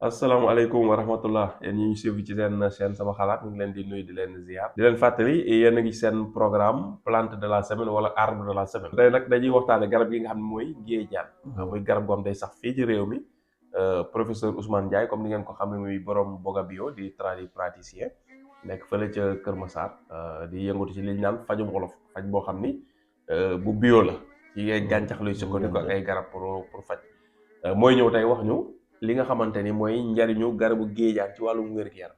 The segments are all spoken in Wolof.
asalaamaaleykum wa rahmatullah yéen ñi ñu suivre ci seen chaîne sama xalaat ñu ngi leen di nuyu di leen ziar di leen fàttali yéen a ngi seen programme plante de la semaine wala arbre de la semaine tey nag dañuy waxtaane garab yi nga xam ne mooy géejaan muy garab goo xam day sax fii ci réew mi professeur Ousmane Ndiaye comme ni ngeen ko xam ne muy borom Bogabio di tradipraticien nekk fële ca Kër Massar di yëngatu ci li ñu naan fajum wolof faj boo xam ni bu bio la ci ay gàncax luy sukkandiku ak ay garab pour faj mooy ñëw tey wax ñu li nga xamante ni mooy njariñu garabu géejaan ci wàllum wér-gu-yaram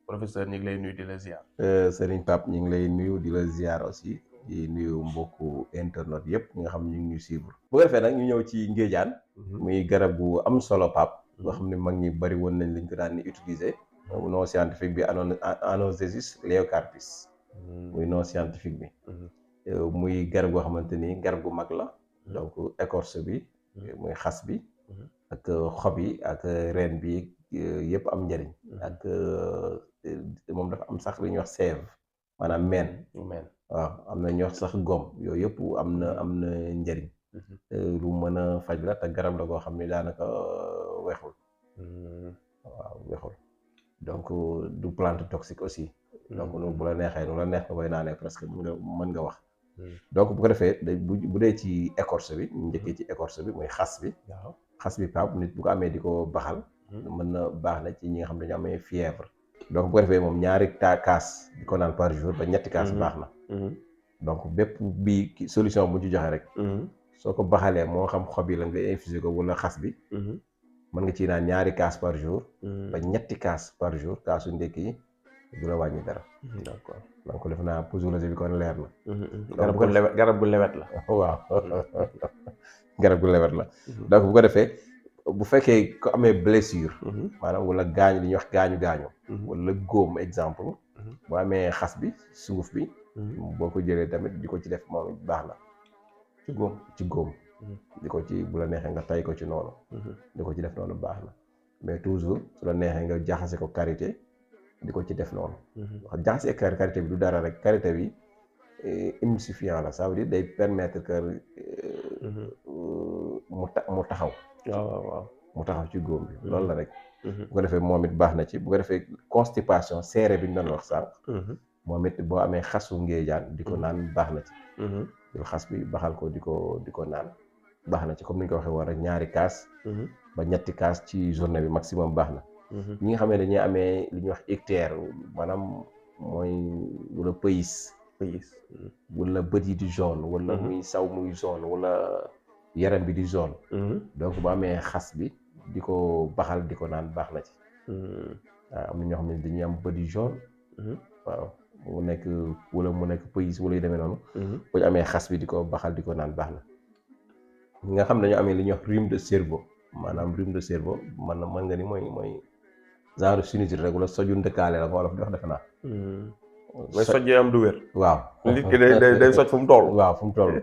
professeur ñu ngi lay nuyu di la ziar. Serigne Pape ñu ngi lay nuyu di la ziar aussi di nuyu mbokku internet yëpp ñi nga xam ñu ngi ñuy suivre. bu ko defee nag ñu ñëw ci ngéejaan. muy garab gu am solo Pape. boo xam ne mag ñi bari woon nañ liñ ko daan ni utiliser. nom scientifique bi Anozesis leocarpis. muy nom scientifique bi. muy garab goo xamante ni garab gu mag la. donc écorce bi. muy xas bi. ak xob yi ak reen bi yëpp am njëriñ. ak moom dafa am sax li ñuy wax sève maanaam meen. waaw am na ñuy wax sax gom yooyu yëpp am na njëriñ. lu mën a faj la te garab la goo xam ne daanaka wexul. waaw wexul donc du plante toxique aussi. donc bu la neexee nu la neex nga koy naanee presque mën nga wax. donc bu ko defee bu dee ci écorce bi ñu njëkkee ci écorce bi mooy xas bi. xas bi Pape nit bu ko amee di ko baxal. mën na baax na ci ñi nga xam dañu amee fièvre. donc bu ko defee moom ñaari kaas di ko naan par jour ba ñetti kaas baax na. donc bépp bi solution bu ci joxe rek. soo ko baxalee moo xam xob yi la nga infusé ko wala xas bi. mën nga ciy naan ñaari kaas par jour. ba ñetti kaas par jour kaasu ndékki yi du la wàññi dara. d'accord donc def naa posologie bi kon leer na. garab gu lewet la. waaw garab gu lewet la. donc bu ko defee bu fekkee ko amee blessure. maanaam wala gaañu li ñuy wax gaañu. wala góom exemple. boo amee xas bi sunguf bi. boo ko jëlee tamit di ko ci def moom it baax na. ci góom. di ko ci bu la neexee nga tay ko ci noonu. di ko ci def noonu baax na mais toujours su la neexee nga jaxase ko karité di ko ci def noonu. wax jaxase karité bi du dara rek karité bi émulsifiant la ça veut dire day permettre que mu taxaw. waaw mu taxaw ci góom bi loolu la rek. bu ko defee moom it baax na ci bu ko defee constipation seere bi ñu doon wax sànq. moom it boo amee xasu ngéejaan di ko naan baax na ci. jël xas bi baxal ko di ko naan baax na ci comme ni ñu ko waxee woon rek ñaari kaas. ba ñetti kaas ci journée bi maximum baax na. ñi nga xam ne dañuy amee li ñuy wax ictère maanaam mooy wala pays. wala bët yi di jaune. wala muy saw muy jaune wala yaram bi di jaune. donc bu amee xas bi di ko baxal di ko naan baax na ci. waaw am na ñoo xam ne dañuy am bët yu jaune. waaw mu nekk pays wala yu demee noonu. bu ñu amee xas bi di ko baxal di ko naan baax na. ñi nga xam ne dañoo amee li ñuy wax rhume de cerveau maanaam rhume de cerveau mën nga ni mooy genre sinusite rek wala soju ndëkkaale la ko wolof di wax defe naa. mooy soj yi am du wér. waaw nit ki day soj fu mu toll. waaw fu mu toll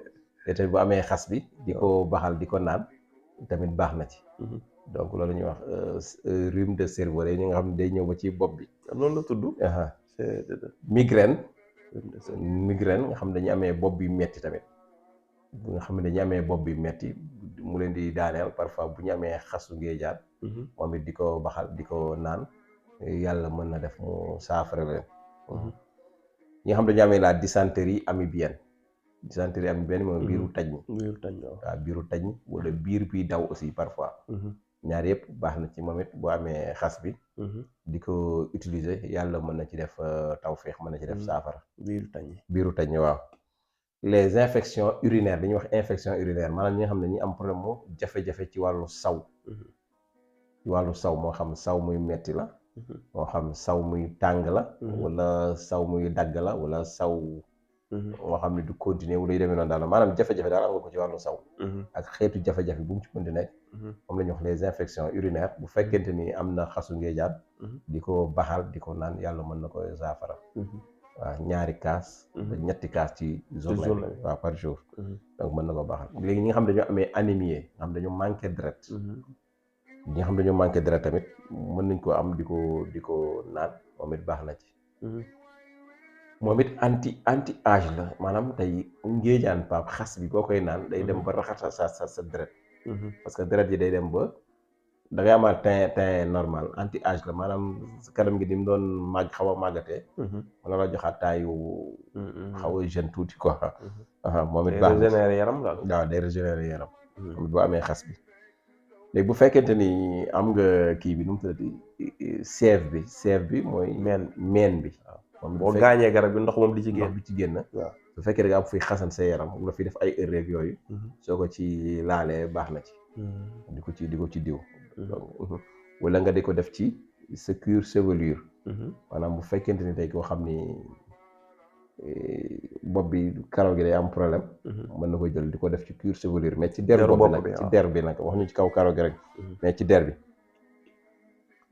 te tamit bu amee xas bi di ko baxal di ko naan tamit baax na ci. donc loolu ñuy wax rhume de cerveau day ñi nga xam ne day ñëw ba ci bopp bi. noonu la tudd. migraine nga xam dañuy amee bopp bi metti tamit. bu nga xam ne dañu amee bopp bi metti mu leen di daaneel parfois bu ñu amee xasu ngéejaan. moom it di ko baxal di ko naan yàlla mën na def mu saafara leen. ñi nga xam dañu amee la dysenterie amibienne. dysenterie amibienne mooy biiru taj ñi. waaw biiru taj ñi wala biir biy daw aussi parfois. ñaar yëpp baax na ci moom it boo amee xas bi. di ko utiliser yàlla mën na ci def tawféex mën na ci def saafara. biiru taj ñi waaw. les infections urinaires dañuy wax infection urinaire maanaam ñi nga xam ne ñi am problème mu jafe-jafe ci wàllu saw. ci wàllu saw moo xam saw muy metti la. moo xam saw muy tàng la. wala saw muy dagg la wala saw. moo xam ne du continuer wala yu demee noonu daal maanaam jafe-jafe daal am nga ko ci wàllu saw. ak xeetu jafe-jafe bu mu ci mën di nekk. moom la ñuy wax les infections urinaires bu fekkente ni am na xasu ngéejaan. di ko baxal di ko naan yàlla mën na koy saafara. waaw ñaari kaas. ba ñetti kaas ci journée bi waaw par jour. donc mën na ko baaxal léegi ñi nga xam dañoo amee anémie nga xam dañoo manqué deret. ñi nga xam dañoo manqué deret tamit mën nañ ko am di ko naan moom it baax na ci. moom it anti âge la maanaam tey ngéejaan Pape xas bi boo koy naan day dem ba raxas sa deret. parce que deret yi day dem ba da ngay amaat teint normal anti âge la maanaam sa kanam gi ni mu doon màgg xaw a màggatee. mën na la joxaat taayu xaw a jeune tuuti quoi. moom it baax na régénérer yaram daal. waaw day régénérer yaram. moom it boo amee xas bi. léegi bu fekkente ni am nga kii bi nu mu tuddati sève bi mooy. meen bi. waaw boo gaañee garab bi ndox moom di ci génn. ndox bi ci génn. waaw bu fekkee da nga am fuy xasan sa yaram wala fi def ay erreur yooyu. soo ko ci laalee baax na ci. di ko ci diw. wala nga di ko def ci sa cuir chevelure. maanaam bu fekkente ni tey koo xam ni bopp bi karaw gi day am problème. mën na ko jël di ko def ci cuir chevelure mais ci der bopp bi nag ci der bi nag wax ñu ci kaw karaw gi rek. mais ci der bi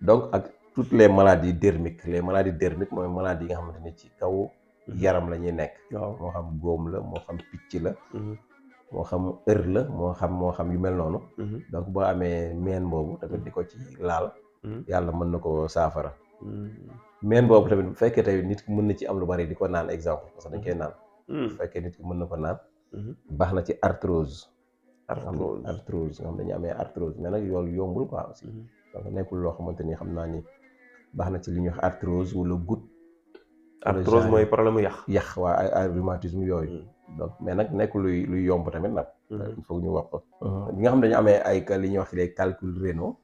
donc ak toutes les maladies dermiques mooy maladies yi nga xamante ni ci kaw yaram la ñuy nekk. moo xam góom la moo xam picc la. moo xam la moo xam yu mel noonu. donc boo amee meen boobu tamit di ko ci laal. yàlla mën na ko saafara. meen boobu tamit bu fekkee tey nit ki mën na ci am lu bari di ko naan exemple parce que dañ koy naan. bu fekkee nit ki mën na ko naan. baax na ci arthrose. arthrose nga xam dañuy amee arthrose mais nag yoolu yombul quoi aussi. donc nekkul loo xamante ni xam naa ni baax na ci li ñuy wax arthrose wala goutte. arthrose mooy problème mu yàq waa ay rhumatisme yooyu. donc mais nag nekkul luy yomb tamit nag. il faut ñu wax ko. ñi nga xam dañu amee ay li ñuy wax les calculs rénaux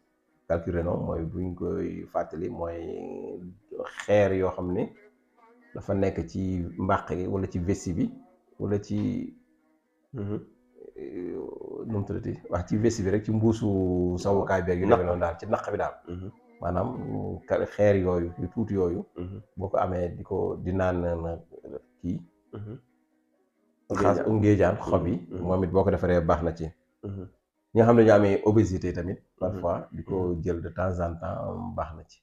mooy buñ koy fàttali mooy xeer yoo xam ni dafa nekk ci mbàq gi wala ci vessie bi wala ci. nu mu tuddati wax ci vessie bi rek ci mbuusu sawukaay beeg yu demee noonu daal ci naq bi daal. maanaam xeer yooyu yu tuuti yooyu. boo ko amee di naan na kii. ngéejaan xob yi. moom it boo ko defaree baax na ci. ñi nga xam ne ñu amee obésité tamit. parfois di ko jël de temps en temps baax na ci.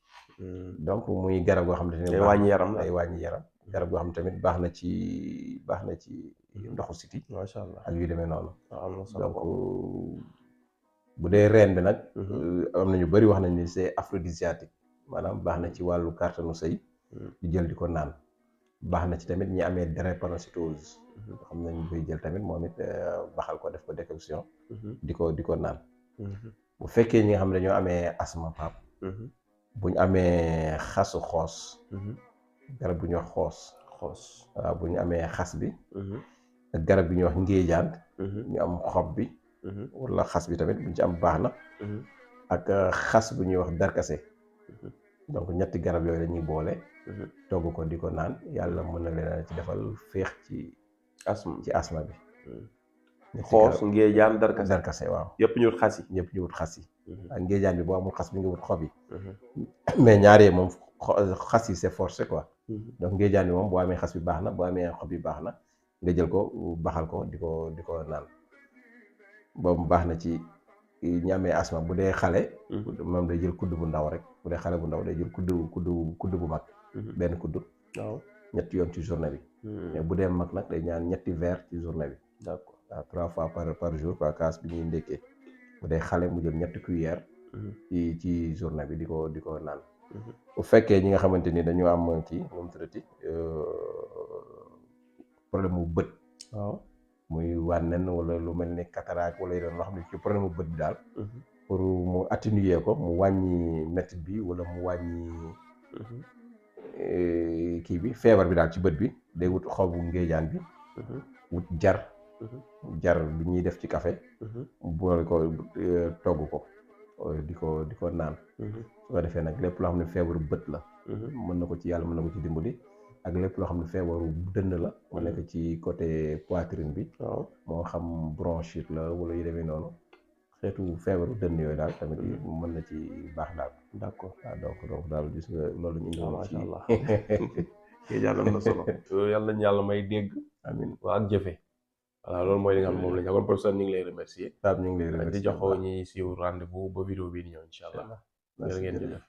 donc muy garab goo xam ne. day wàññi yaram day wàññi yaram. garab goo xam ne tamit baax na ci ndoxu siti. macha allah ak yu demee noonu. donc donc bu dee reen bi nag. am na ñu bëri wax nañ ni c'est aphrodisiaque maanaam baax na ci wàllu kàttanu sëy. di jël di ko naan. baax na ci tamit ñi amee drépanocytose. xam nañ koy jël tamit moom it baxal ko def ko décoction. di ko naan. bu fekkee ñi nga xam ne dañoo amee asthme pap bu ñu amee xasu xoos. garab bu ñuy wax xoos. waaw bu ñu amee xas bi. ak garab bi ñuy wax ngéejaan. ñu am xob bi. wala xas bi tamit bu ñu ci am baax na. ak xas bu ñuy wax darkase. donc ñetti garab yooyu la ñuy boole. togg ko di ko naan yàlla mën na leen ci defal féex ci asma bi. xoos ngéejaan darkase waaw. yëpp ñu wut xas yi. ñëpp ñu wut xas yi. ak ngéejaan bi boo amul xas bi nga wut xob yi. mais ñaaree moom xas yi c'est forcé quoi. donc ngéejaan bi moom boo amee xas bi baax na boo amee xob yi baax na nga jël ko baxal ko di ko naan boobu baax na ci ñi amee asma bu dee xale. moom day jël kudd bu ndaw rek bu dee xale bu ndaw day jël kudd bu mag. benn kudd. waaw ñetti yoon ci journée bi. mais bu dee mag nag day ñaan ñetti verre ci journée bi. d'accord waaw 3 fois par jour par kaas bi ñuy ndékkee bu dee xale mu jël ñetti cuillère. ci journée bi di ko naan. bu fekkee ñi nga xamante ni dañoo am kii nu mu tuddati problème mu bët. waaw muy wànnen wala lu mel ni cataracte wala yeneen loo xam ne ci problème mu bët bi daal. pour mu atténuer ko mu wàññi métit bi wala mu wàññi. kii bi feebar bi daal ci bët bi day wut xobu ngéejaan bi. wut jar. jar bi ñuy def ci café. boole ko togg ko di ko naan. su ko defee nag lépp loo xam ne feebaru bët la. mën na ko ci yàlla mën na ko ci dimbali. ak lépp loo xam ne feebaru dënn la. mu nekk ci côté poitrine bi. moo xam bronchite la wala yu demee noonu. xeetu feebaru dënn yooyu daal tamit mën na ci baax daal. d'accord donc daal gis nga loolu ñu indiwoon ci. macha allah yàlla na solo. yàlla nañu yàlla may dégg. amiin waa ak jëfe. voilà loolu mooy li nga xam moom la ñu kon professeur ñu ngi lay remercier. ñu ngi lay remercier di joxoo ñi siiw rendez-vous ba vidéo bii di ñëw incha allah. jërë ngeen jëf.